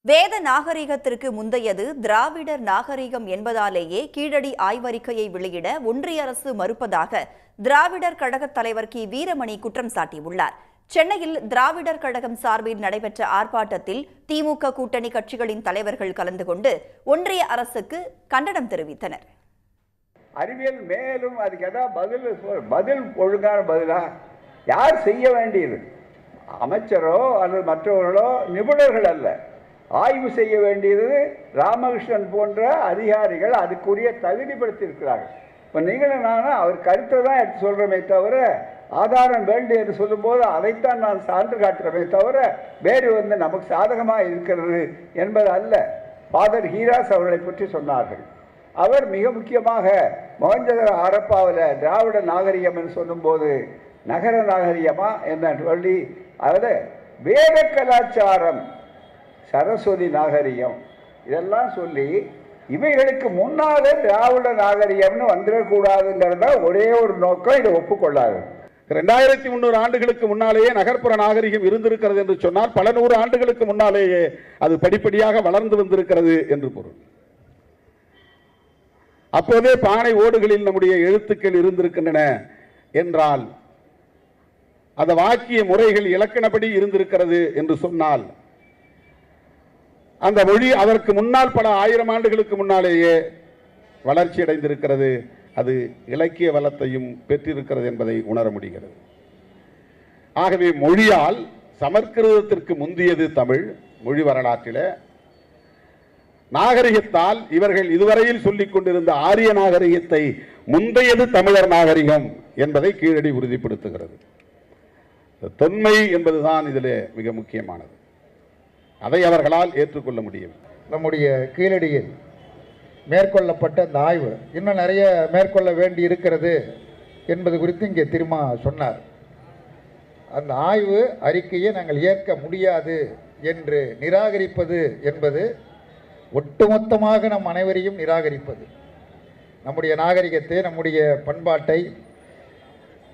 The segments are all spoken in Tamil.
வேத நாகரிகத்திற்கு முந்தையது திராவிடர் நாகரிகம் என்பதாலேயே கீழடி ஆய்வறிக்கையை வெளியிட ஒன்றிய அரசு மறுப்பதாக திராவிடர் கழக தலைவர் கி வீரமணி குற்றம் சாட்டியுள்ளார். சென்னையில் திராவிடர் கழகம் சார்பில் நடைபெற்ற ஆர்ப்பாட்டத்தில் திமுக கூட்டணி கட்சிகளின் தலைவர்கள் கலந்து கொண்டு ஒன்றிய அரசுக்கு கண்டனம் தெரிவித்தனர். அறிவியல் மேலும் அதுக்கு ஏதாவது பதில் ஒழுங்கான பதிலா யார் செய்ய வேண்டியது? அமைச்சரோ அல்லது மற்றவர்களோ நிபுணர்கள் அல்ல. ஆய்வு செய்ய வேண்டியது ராமகிருஷ்ணன் போன்ற அதிகாரிகள் அதுக்குரிய தகுதிப்படுத்தியிருக்கிறார்கள். இப்போ நீங்களும் நானும் அவர் கருத்தை தான் எடுத்து சொல்கிறோமே தவிர ஆதாரம் வேண்டும் என்று சொல்லும்போது அதைத்தான் நான் சான்று காட்டுறமே தவிர வேறு நமக்கு சாதகமாக இருக்கிறது என்பது அல்ல. ஃபாதர் ஹீராஸ் அவர்களை பற்றி சொன்னார்கள். அவர் மிக முக்கியமாக மொஹஞ்சதாரோ ஹரப்பாவில் திராவிட நாகரிகம் என்று சொல்லும்போது நகர நாகரிகமா என்ன சொல்லி அதாவது வேத கலாச்சாரம், சரஸ்வதி நாகரிகம் இதெல்லாம் சொல்லி இவைகளுக்கு முன்னாலே திராவிட நாகரிகம்னு வந்துடக்கூடாதுங்கிறத ஒரே ஒரு நோக்கம் இதை ஒப்புக்கொள்ளாது. 2300 ஆண்டுகளுக்கு முன்னாலேயே நகர்ப்புற நாகரிகம் இருந்திருக்கிறது என்று சொன்னால் பல நூறு ஆண்டுகளுக்கு முன்னாலேயே அது படிப்படியாக வளர்ந்து வந்திருக்கிறது என்று பொருள். அப்போதே பானை ஓடுகளில் நம்முடைய எழுத்துக்கள் இருந்திருக்கின்றன என்றால் அந்த வாக்கிய முறைகள் இலக்கணப்படி இருந்திருக்கிறது என்று சொன்னால் அந்த மொழி அதற்கு முன்னால் பல ஆயிரம் ஆண்டுகளுக்கு முன்னாலேயே வளர்ச்சி அடைந்திருக்கிறது. அது இலக்கிய வளத்தையும் பெற்றிருக்கிறது என்பதை உணர முடிகிறது. ஆகவே மொழியால் சமஸ்கிருதத்திற்கு முந்தியது தமிழ் மொழி வரலாற்றில். நாகரிகத்தால் இவர்கள் இதுவரையில் சொல்லிக் கொண்டிருந்த ஆரிய நாகரிகத்தை முந்தையது தமிழர் நாகரிகம் என்பதை கீழடி உறுதிப்படுத்துகிறது. தொன்மை என்பதுதான் இதில் மிக முக்கியமானது. அதை அவர்களால் ஏற்றுக்கொள்ள முடியும். நம்முடைய கீழடியில் மேற்கொள்ளப்பட்ட இந்த ஆய்வு இன்னும் நிறைய மேற்கொள்ள வேண்டி இருக்கிறது என்பது குறித்து இங்கே திரும்ப சொன்னார். அந்த ஆய்வு அறிக்கையை நாங்கள் ஏற்க முடியாது என்று நிராகரிப்பது என்பது ஒட்டுமொத்தமாக நம் அனைவரையும் நிராகரிப்பது. நம்முடைய நாகரிகத்தை, நம்முடைய பண்பாட்டை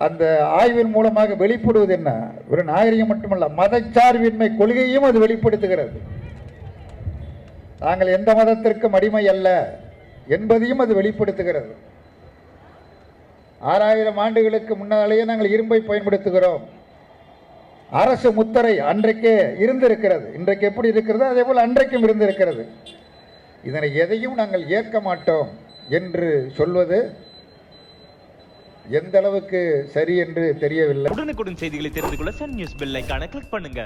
அந்த ஆய்வின் மூலமாக வெளிப்படுவது என்ன? ஒரு நாகரிகம் மட்டுமல்ல, மதச்சார்பின்மை கொள்கையும் அது வெளிப்படுத்துகிறது. நாங்கள் எந்த மதத்திற்கும் அடிமை அல்ல என்பதையும் அது வெளிப்படுத்துகிறது. 6000 ஆண்டுகளுக்கு முன்னாலேயே நாங்கள் இரும்பை பயன்படுத்துகிறோம். அரசு முத்திரை அன்றைக்கே இருந்திருக்கிறது. இன்றைக்கு எப்படி இருக்கிறதோ அதே போல் அன்றைக்கும் இருந்திருக்கிறது. இதனை எதையும் நாங்கள் ஏற்க மாட்டோம் என்று சொல்வது எந்த அளவுக்கு சரி என்று தெரியவில்லை. உடனுக்குடன் செய்திகளை தெரிந்து கொள்ள சன் நியூஸ் பெல் ஐகானை கிளிக் பண்ணுங்க.